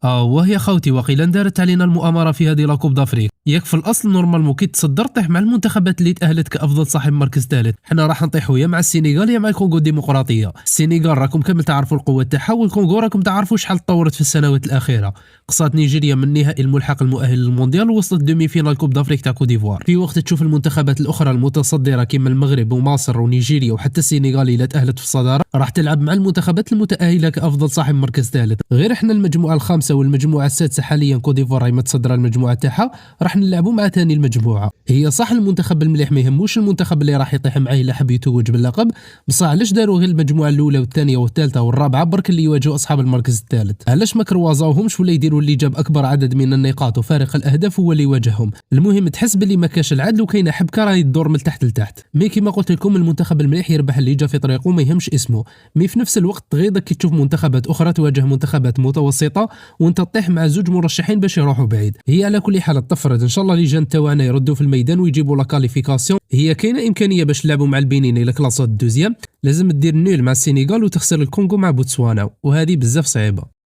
وهي خوتي وقيلا دارت علينا المؤامره في هذه لاكوب دافريك. ياك في الاصل نورمالمون كي تصدر طيح مع المنتخبات اللي تاهلت كافضل صاحب مركز ثالث. حنا راح نطيحوا يا مع السينغال يا مع الكونغو الديمقراطيه. السينغال راكم كامل تعرفوا القوه تاعها، والكونغو راكم تعرفوا شحال تطورت في السنوات الاخيره. قصات نيجيريا من نهائي الملحق المؤهل للمونديال ووصلت دومي فينال كوب دافريك تاع كوت ديفوار. في وقت تشوف المنتخبات الاخرى المتصدره كيما المغرب ومصر ونيجيريا وحتى السينغال اللي تاهلت في الصداره راح تلعب مع المنتخبات المتاهله كافضل صاحب مركز ثالث. غير احنا المجموعه الخامسه والمجموعه السادسه حاليا كوت ديفوار راهي متصدره المجموعه تاعها، راح نلعبوا مع ثاني المجموعه. هي صح المنتخب المليح ما يهموش المنتخب اللي راح يطيح معاه الا حب يتوج باللقب، بصح علاش داروا غير المجموعه الاولى والثانيه والثالثه والرابعه برك اللي يواجهوا اصحاب المركز الثالث؟ علاش ما كروازاوهمش ولا يديروا اللي جاب اكبر عدد من النقاط وفارق الاهداف هو اللي يواجههم؟ المهم تحس باللي ما كاش العدل وكاينه حبكه راهي تدور من تحت لتحت. مي كيما قلت لكم المنتخب المليح يربح اللي جا في طريقه ما يهمش اسمه. مي في نفس الوقت تغيظك كي تشوف منتخبات اخرى تواجه منتخبات متوسطه وانت تطيح مع زوج مرشحين باش يروحوا بعيد. هي على كل حال تفرض ان شاء الله لجان تاعنا يردوا في الميدان ويجيبوا لا كاليفيكاسيون. هي كاينه امكانيه باش نلعبوا مع البنين الى كلاصات دوزيام، لازم دير نول مع السينغال وتخسر الكونغو مع بوتسوانا، وهذه بزاف صعيبه.